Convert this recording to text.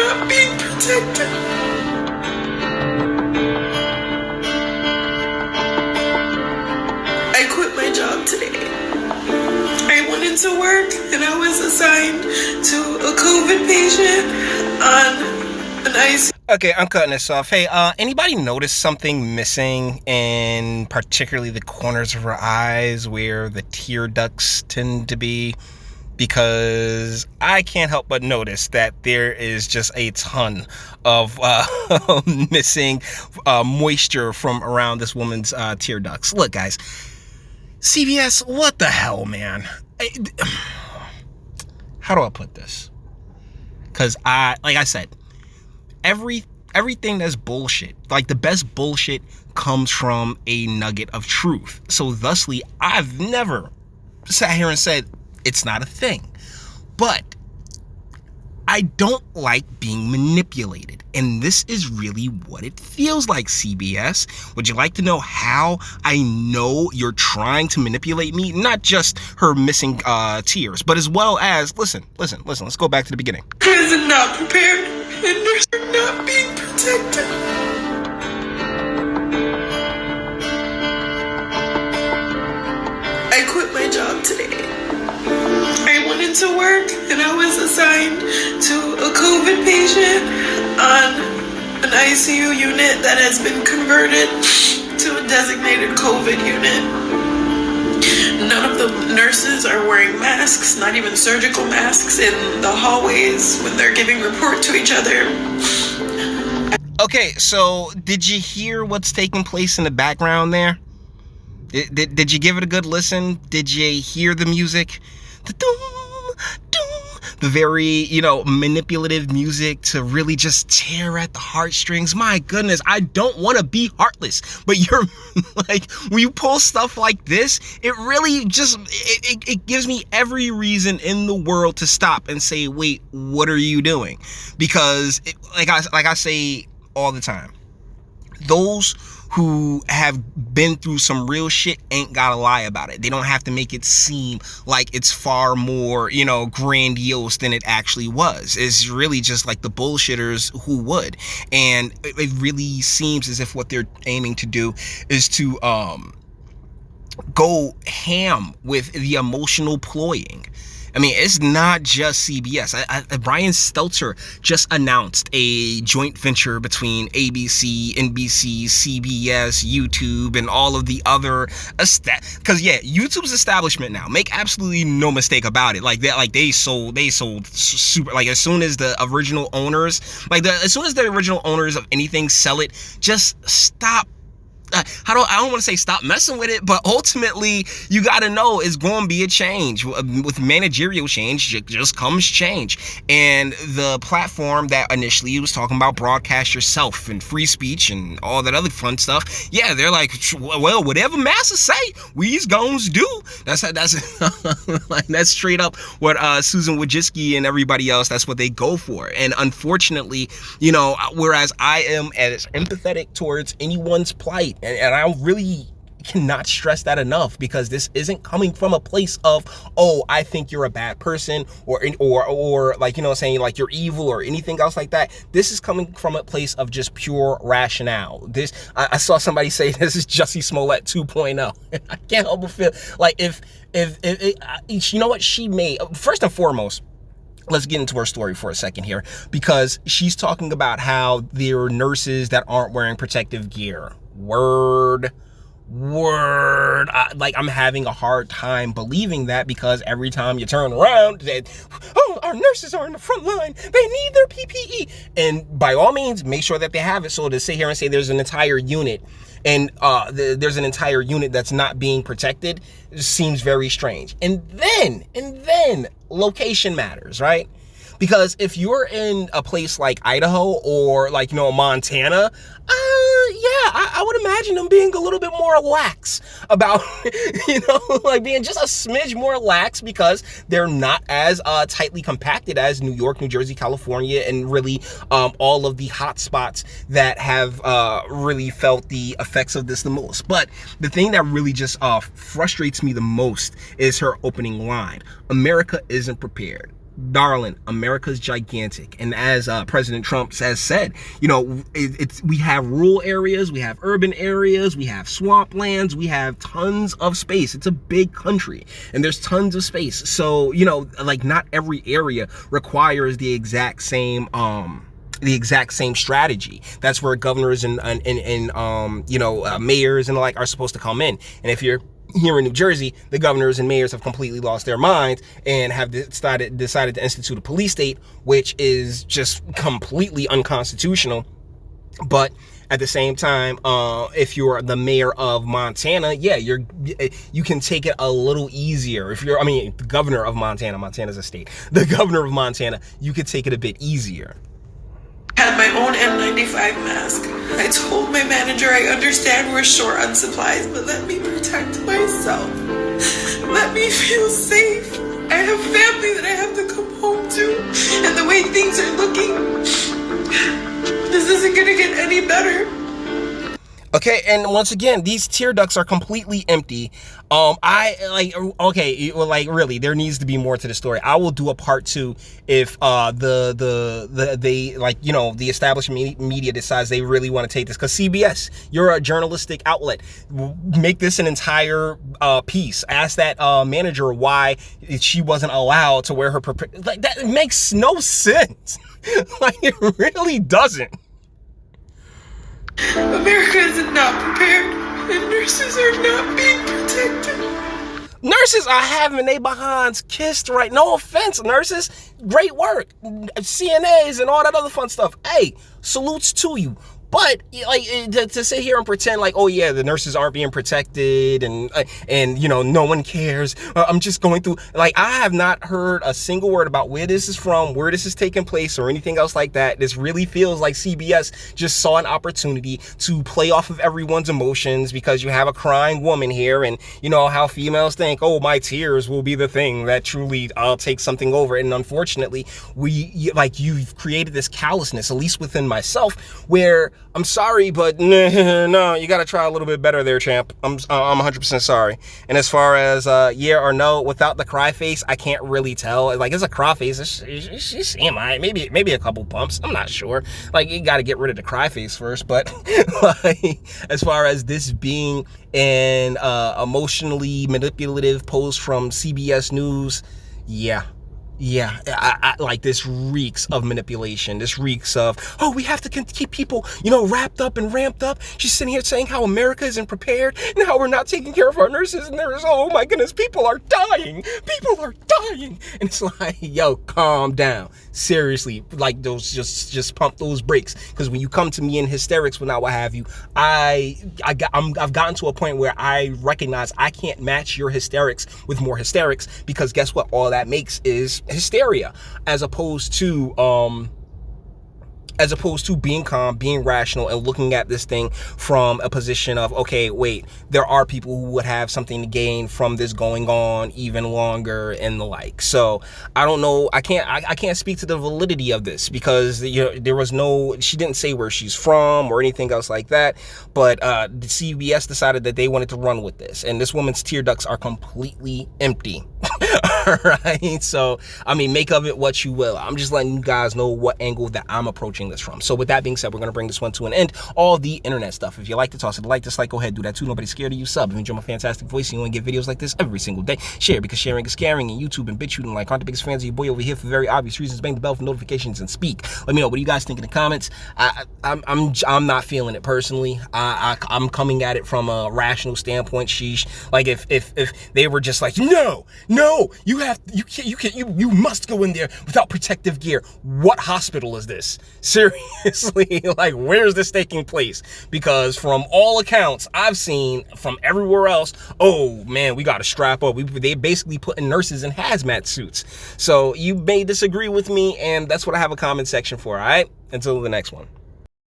not being protected. I quit my job today. I went into work and I was assigned to a COVID patient on an ICU. Okay, I'm cutting this off. Hey, anybody notice something missing in particularly the corners of her eyes where the tear ducts tend to be? Because I can't help but notice that there is just a ton of missing moisture from around this woman's tear ducts. Look, guys, CBS, what the hell, man? How do I put this? Because like I said, everything that's bullshit, like the best bullshit comes from a nugget of truth. So thusly, I've never sat here and said it's not a thing. But I don't like being manipulated. And this is really what it feels like, CBS. Would you like to know how I know you're trying to manipulate me? Not just her missing tears, but as well as, listen, let's go back to the beginning. Because I'm not prepared and they're not being protected. I quit my job today. I went into work and I was assigned to a COVID patient on an ICU unit that has been converted to a designated COVID unit. None of the nurses are wearing masks, not even surgical masks, in the hallways when they're giving report to each other. Okay, so did you hear what's taking place in the background there? Did you give it a good listen? Did you hear the music? The very, manipulative music to really just tear at the heartstrings. My goodness, I don't want to be heartless, but you're like, when you pull stuff like this, it really just, it gives me every reason in the world to stop and say, wait, what are you doing? Because like I say all the time, those who have been through some real shit ain't gotta lie about it. They don't have to make it seem like it's far more, grandiose than it actually was. It's really just like the bullshitters who would. And it really seems as if what they're aiming to do is to go ham with the emotional ploying. I mean, it's not just CBS. Brian Stelter just announced a joint venture between ABC, NBC, CBS, YouTube, and all of the other because YouTube's establishment now. Make absolutely no mistake about it. They sold super. Like as soon as the original owners, as soon as the original owners of anything sell it, just stop. I don't want to say stop messing with it, but ultimately you got to know it's going to be a change. With managerial change just comes change. And the platform that initially was talking about broadcast yourself and free speech and all that other fun stuff, yeah, they're like, well, whatever massa say, we's gones do. That's like that's straight up what Susan Wojcicki and everybody else, that's what they go for. And unfortunately, whereas I am as empathetic towards anyone's plight, and I really cannot stress that enough, because this isn't coming from a place of, oh, I think you're a bad person, or like, saying like you're evil or anything else like that. This is coming from a place of just pure rationale. I saw somebody say this is Jussie Smollett 2.0. I can't help but feel like if what she made, first and foremost, let's get into her story for a second here, because she's talking about how there are nurses that aren't wearing protective gear. Word. I'm having a hard time believing that, because every time you turn around, our nurses are in the front line. They need their PPE. And by all means, make sure that they have it. So to sit here and say there's an entire unit and there's an entire unit that's not being protected seems very strange. And then location matters, right? Because if you're in a place like Idaho or Montana, I would imagine them being a little bit more lax about, being just a smidge more lax, because they're not as tightly compacted as New York, New Jersey, California, and really all of the hot spots that have really felt the effects of this the most. But the thing that really just frustrates me the most is her opening line. America isn't prepared. darling, America's gigantic, and as President Trump has said, we have rural areas, we have urban areas, we have swamplands, we have tons of space. It's a big country, and there's tons of space. So not every area requires the exact same strategy. That's where governors and mayors and the like are supposed to come in. And if you're here in New Jersey, the governors and mayors have completely lost their minds and have decided to institute a police state, which is just completely unconstitutional. But at the same time, if you're the mayor of Montana, you can take it a little easier. The governor of Montana's a state. The governor of Montana, you could take it a bit easier. Had my own N95 mask. I told my manager I understand we're short on supplies, but let me protect myself. Let me feel safe. I have family that I have to come home to, and the way things are looking, this isn't gonna get any better. Okay, and once again, these tear ducts are completely empty. Really, there needs to be more to the story. I will do a part 2 if the establishment media decides they really want to take this, because CBS, you're a journalistic outlet, make this an entire piece. Ask that manager why she wasn't allowed to wear her that makes no sense. It really doesn't. America is not prepared, and nurses are not being protected. Nurses are having their behinds kissed, right? No offense, nurses. Great work. CNAs and all that other fun stuff. Hey, salutes to you. But to sit here and pretend like, oh yeah, the nurses aren't being protected and no one cares. I'm just going through, I have not heard a single word about where this is from, where this is taking place, or anything else like that. This really feels like CBS just saw an opportunity to play off of everyone's emotions, because you have a crying woman here, and you know how females think, oh, my tears will be the thing that truly I'll take something over. And unfortunately, you've created this callousness, at least within myself, where I'm sorry, but no, you got to try a little bit better there, champ. I'm 100% sorry. And as far as yeah or no, without the cry face, I can't really tell. It's a cry face. She's seeing maybe a couple bumps. I'm not sure. You got to get rid of the cry face first. But as far as this being an emotionally manipulative post from CBS News, yeah, this reeks of manipulation. This reeks of, oh, we have to keep people, wrapped up and ramped up. She's sitting here saying how America isn't prepared and how we're not taking care of our nurses, and oh my goodness, people are dying. People are dying. And it's yo, calm down. Seriously, those just pump those brakes, because when you come to me in hysterics, well, not what have you, I've gotten to a point where I recognize I can't match your hysterics with more hysterics, because guess what? All that makes is hysteria, as opposed to being calm, being rational, and looking at this thing from a position of, okay, wait, there are people who would have something to gain from this going on even longer and the like. So I don't know. I can't speak to the validity of this, because there was she didn't say where she's from or anything else like that. But the CBS decided that they wanted to run with this, and this woman's tear ducts are completely empty. All right. So, make of it what you will. I'm just letting you guys know what angle that I'm approaching this from. So with that being said, we're going to bring this one to an end. All the internet stuff. If you like to toss it, dislike, go ahead, do that too. Nobody's scared of you. Sub. If you enjoy my fantastic voice and you want to get videos like this every single day, share, because sharing is caring, and YouTube and BitChute and aren't the biggest fans of your boy over here for very obvious reasons. Bang the bell for notifications and speak. Let me know what do you guys think in the comments. I'm not feeling it personally. I'm coming at it from a rational standpoint. Sheesh. If they were just no, you must go in there without protective gear. What hospital is this? Seriously, where's this taking place? Because from all accounts I've seen from everywhere else, oh man, we got to strap up. They basically putting nurses in hazmat suits. So you may disagree with me, and that's what I have a comment section for. All right, until the next one.